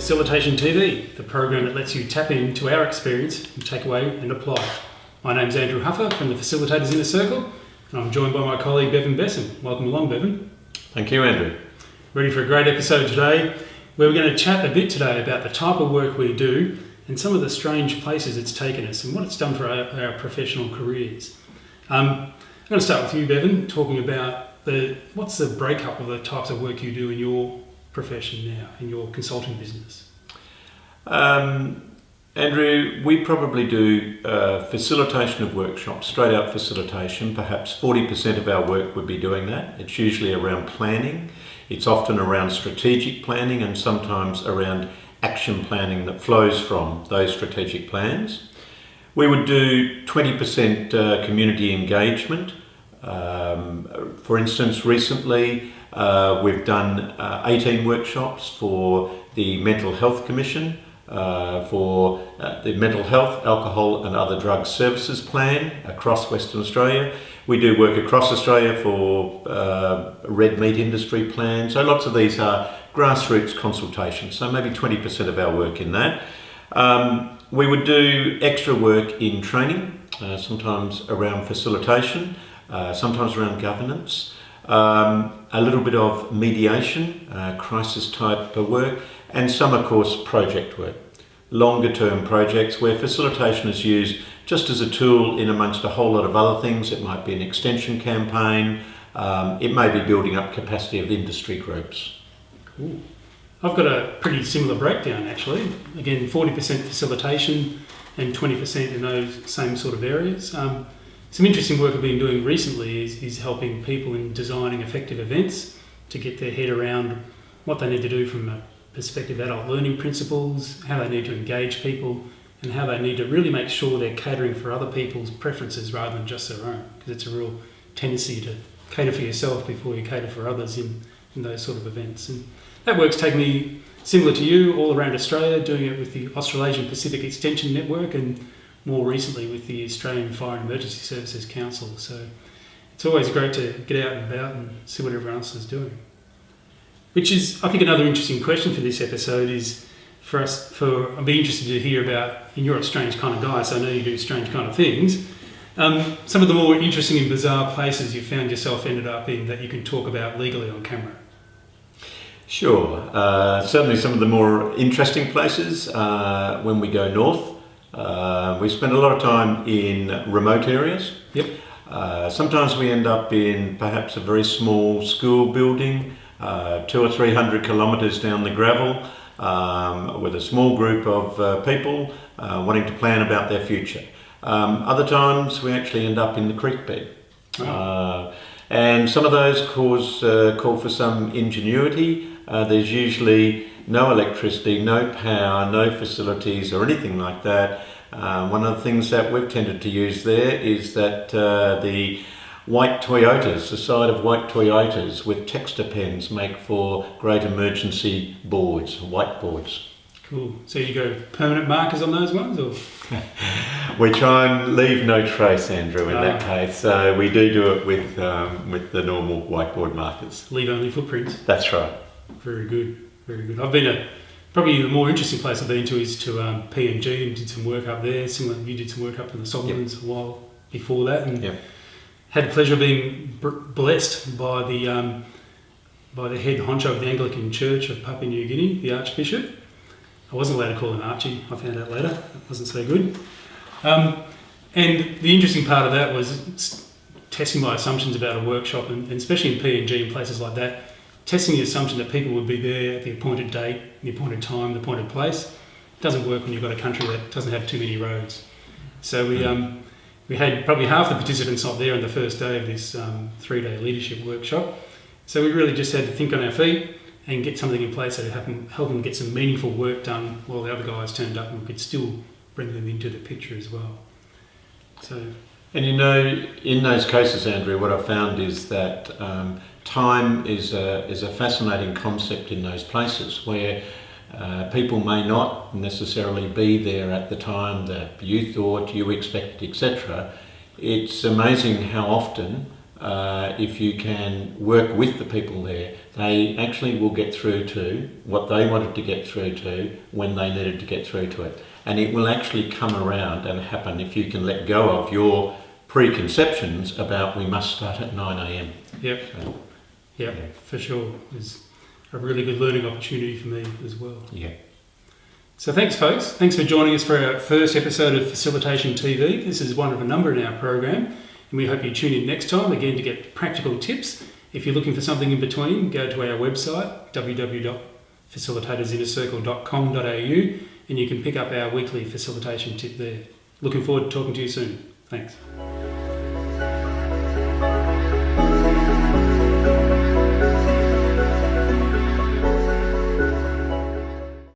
Facilitation TV, the program that lets you tap into our experience and take away and apply. My name's Andrew Huffer from the Facilitators Inner Circle, and I'm joined by my colleague Bevan Andrew. Welcome along, Bevan. Thank you, Andrew. Ready for a great episode today, where we're going to chat a bit today about the type of work we do and some of the strange places it's taken us and what it's done for our professional careers. I'm going to start with you, Bevan, talking about what's the breakup of the types of work you do in your profession now, in your consulting business? Andrew, we probably do facilitation of workshops, straight out facilitation. Perhaps 40% of our work would be doing that. It's usually around planning. It's often around strategic planning and sometimes around action planning that flows from those strategic plans. We would do 20% community engagement. For instance, recently we've done 18 workshops for the Mental Health Commission, for the Mental Health, Alcohol and Other Drugs Services Plan across Western Australia. We do work across Australia for red meat industry plans. So lots of these are grassroots consultations, so maybe 20% of our work in that. We would do extra work in training, sometimes around facilitation, sometimes around governance, a little bit of mediation, crisis type work, and some of course project work, longer term projects where facilitation is used just as a tool in amongst a whole lot of other things. It might be an extension campaign, it may be building up capacity of industry groups. Cool. I've got a pretty similar breakdown actually. Again, 40% facilitation and 20% in those same sort of areas. Some interesting work I've been doing recently is helping people in designing effective events to get their head around what they need to do from a perspective of adult learning principles, how they need to engage people, and how they need to really make sure they're catering for other people's preferences rather than just their own, because it's a real tendency to cater for yourself before you cater for others in those sort of events. And that work's taken me, similar to you, all around Australia, doing it with the Australasian Pacific Extension Network and more recently with the Australian Fire and Emergency Services Council. So it's always great to get out and about and see what everyone else is doing. Which is, I think, another interesting question for this episode is I'd be interested to hear about, and you're a strange kind of guy, so I know you do strange kind of things, some of the more interesting and bizarre places you found yourself ended up in that you can talk about legally on camera. Sure, certainly some of the more interesting places when we go north. We spend a lot of time in remote areas. Yep. Sometimes we end up in perhaps a very small school building, 200 or 300 kilometres down the gravel, with a small group of people wanting to plan about their future. Other times we actually end up in the creek bed. Oh. And some of those call for some ingenuity. There's usually no electricity, no power, no facilities or anything like that. One of the things that we've tended to use there is that the white Toyotas, the side of white Toyotas with texture pens make for great emergency boards, whiteboards. Cool. So you go permanent markers on those ones, or? We try and leave no trace, Andrew, in that case. So we do it with the normal whiteboard markers. Leave only footprints. That's right. Very good, very good. I've been probably the more interesting place I've been to is to PNG and did some work up there. Similar, you did some work up in the Solomons a while before that, and had the pleasure of being blessed by the head honcho of the Anglican Church of Papua New Guinea, the Archbishop. I wasn't allowed to call him Archie, I found out later. It wasn't so good. And the interesting part of that was testing my assumptions about a workshop, and especially in PNG and places like that, testing the assumption that people would be there at the appointed date, the appointed time, the appointed place. It doesn't work when you've got a country that doesn't have too many roads. So we had probably half the participants not there on the first day of this 3-day leadership workshop. So we really just had to think on our feet and get something in place that would help them get some meaningful work done while the other guys turned up, and we could still bring them into the picture as well. So, and you know, in those cases, Andrew, what I found is that time is a fascinating concept in those places where people may not necessarily be there at the time that you thought, you expected, etc. It's amazing how often if you can work with the people there, they actually will get through to what they wanted to get through to when they needed to get through to it. And it will actually come around and happen if you can let go of your preconceptions about we must start at 9 a.m. Yep. So, yeah, for sure. It's a really good learning opportunity for me as well. yeah. So thanks, folks. Thanks for joining us for our first episode of Facilitation TV. This is one of a number in our program, and we hope you tune in next time, again, to get practical tips. If you're looking for something in between, go to our website, www.facilitatorsinnercircle.com.au, and you can pick up our weekly facilitation tip there. Looking forward to talking to you soon. Thanks.